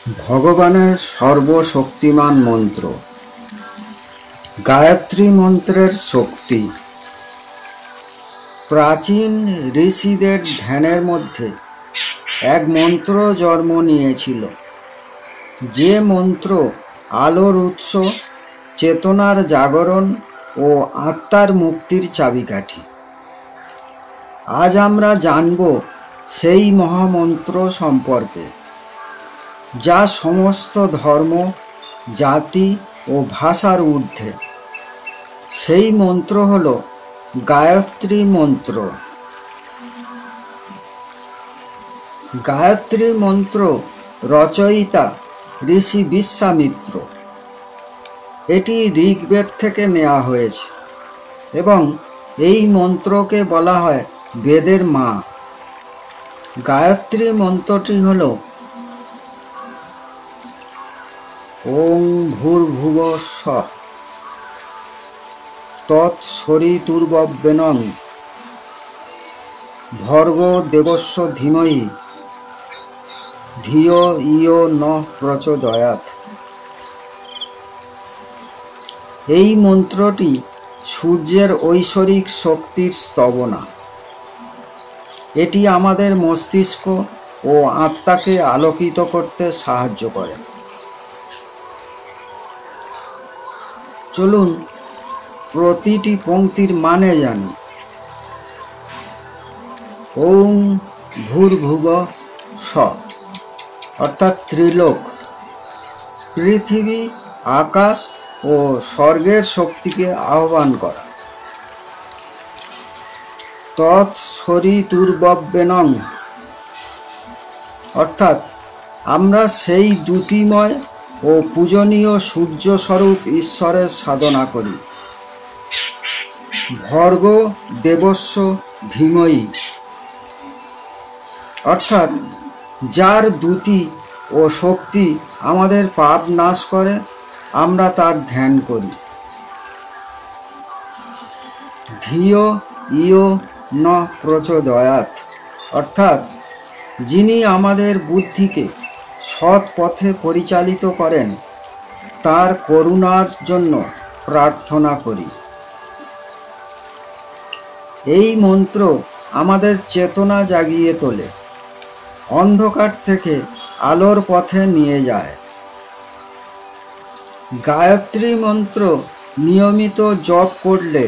ভগবানের সর্বশক্তিমান মন্ত্র। গায়ত্রী মন্ত্রের শক্তি প্রাচীন ঋষিদের ধ্যানের মধ্যে এক মন্ত্র জন্ম নিয়েছিল, যে মন্ত্র আলোর উৎস, চেতনার জাগরণ ও আত্মার মুক্তির চাবিকাঠি। আজ আমরা জানব সেই মহামন্ত্র সম্পর্কে, যা সমস্ত ধর্ম, জাতি ও ভাষার ঊর্ধ্বে। সেই মন্ত্র হল গায়ত্রী মন্ত্র। গায়ত্রী মন্ত্র রচয়িতা ঋষি বিশ্বামিত্র। এটি ঋগ্বেদ থেকে নেওয়া হয়েছে এবং এই মন্ত্রকে বলা হয় বেদের মা। গায়ত্রী মন্ত্রটি হল ওং ভূর্ভুবঃ স্বঃ তৎসবিতুর্বরেণ্যং ভর্গো দেবস্য ধীমহি ধিয়ো ইয়ো নঃ প্রচোদয়াৎ। এই মন্ত্রটি সূর্যের ঐশ্বরিক শক্তির স্তবনা। এটি আমাদের মস্তিষ্ক ও আত্মাকে আলোকিত করতে সাহায্য করে। চলুন প্রতিটি পংক্তির মানে জানি। ওং ভূর্ভুবঃ স্বঃ অর্থাৎ ত্রিলোক, পৃথিবী, আকাশ ও স্বর্গের শক্তিকে আহ্বান করা। তৎসবিতুর্বরেণ্যং অর্থাৎ আমরা সেই দ্যুতিময় ও পূজনীয় সূর্যস্বরূপ ঈশ্বরের সাধনা করি। ভর্গো দেবস্য ধীমহি অর্থাৎ যার দ্যুতি ও শক্তি আমাদের পাপ নাশ করে, আমরা তার ধ্যান করি। ধিয়ো ইয়ো নঃ প্রচোদয়াৎ অর্থাৎ যিনি আমাদের বুদ্ধিকে সৎ পথে পরিচালিত করেন, তার করুণার জন্য প্রার্থনা করি। এই মন্ত্র আমাদের চেতনা জাগিয়ে তোলে, অন্ধকার থেকে আলোর পথে নিয়ে যায়। গায়ত্রী মন্ত্র নিয়মিত জপ করলে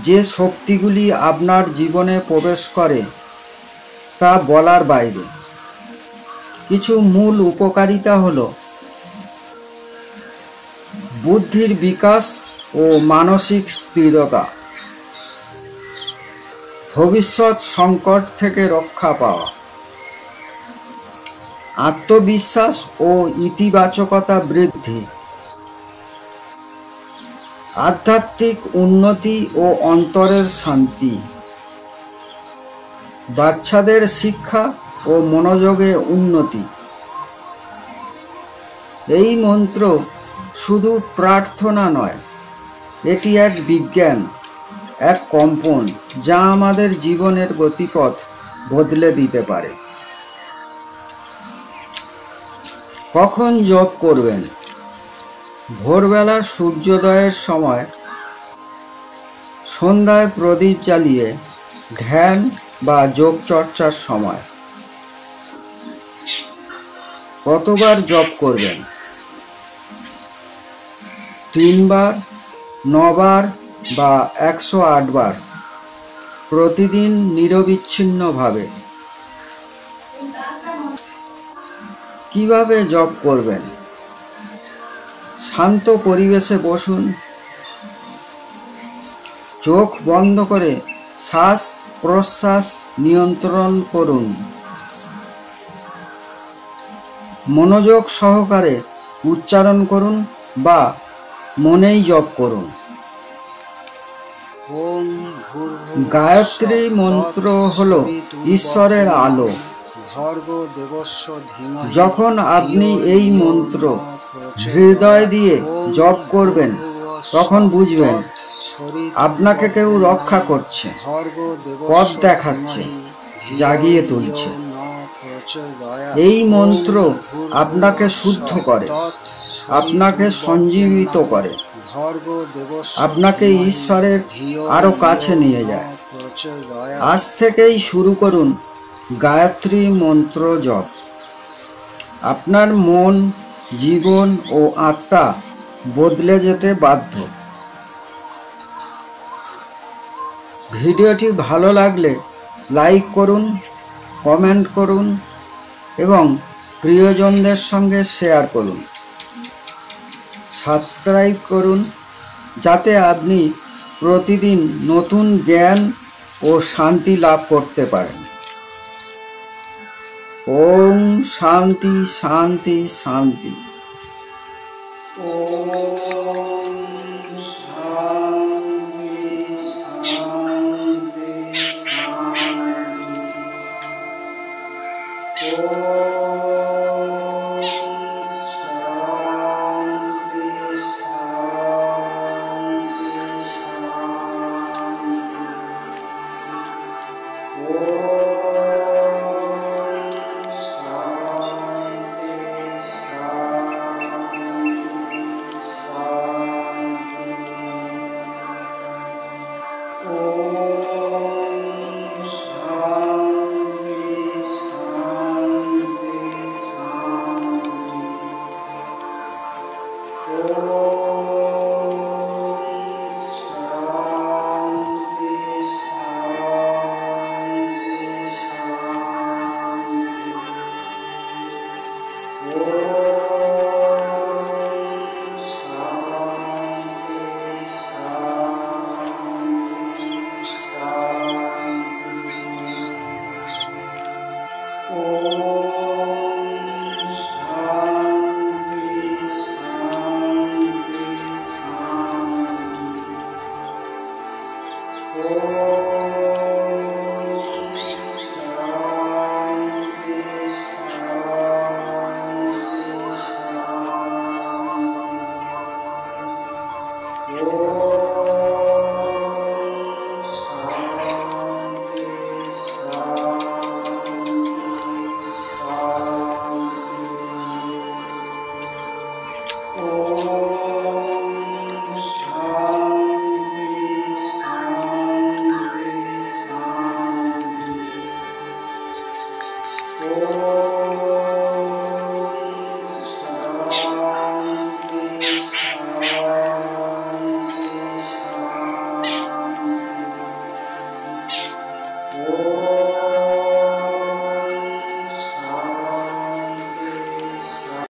যে শক্তিগুলি আপনার জীবনে প্রবেশ করে তা বলার বাইরে। কিছু মূল উপকারিতা হল বুদ্ধির বিকাশ ও মানসিক স্থিরতা, ভবিষ্যৎ সংকট থেকে রক্ষা পাওয়া, আত্মবিশ্বাস ও ইতিবাচকতা বৃদ্ধি, আধ্যাত্মিক উন্নতি ও অন্তরের শান্তি, বাচ্চাদের শিক্ষা ও মনোযোগে উন্নতি। এই মন্ত্র শুধু প্রার্থনা নয়, এটি এক বিজ্ঞান, এক কম্পন যা আমাদের জীবনের গতিপথ বদলে দিতে পারে। কখন জপ করবেন? ভোরবেলার সূর্যোদয়ের সময়, সন্ধ্যায় প্রদীপ জ্বালিয়ে, ধ্যান বা যোগচর্চার সময়। কতবার জপ করবেন? 3 বার, 9 বার বা 108 বার প্রতিদিন নিরবিচ্ছিন্নভাবে। কিভাবে জপ করবেন? শান্ত পরিবেশে বসুন, চোখ বন্ধ করে শ্বাস প্রশ্বাস নিয়ন্ত্রণ করুন। মনোযোগ সহকারে উচ্চারণ করুন বা মনেই জপ করুন। গায়ত্রী মন্ত্র হল ঈশ্বরের আলো। যখন আপনি এই মন্ত্র হৃদয় দিয়ে জপ করবেন, তখন বুঝবেন আপনাকে কেউ রক্ষা করছে, পথ দেখাচ্ছে, জাগিয়ে তুলছে। এই মন্ত্র আপনাকে শুদ্ধ করে, আপনাকে সঞ্জীবিত করে, আপনাকে ঈশ্বরের আরো কাছে নিয়ে যায়। আজ থেকেই শুরু করুন গায়ত্রী মন্ত্র জপ। আপনার মন, জীবন ও আত্মা বদলে যেতে বাধ্য। ভিডিওটি ভালো লাগলে লাইক করুন, কমেন্ট করুন এবং প্রিয়জনদের সঙ্গে শেয়ার করুন। সাবস্ক্রাইব করুন যাতে আপনি প্রতিদিন নতুন জ্ঞান ও শান্তি লাভ করতে পারেন। ওম শান্তি শান্তি শান্তি। Oh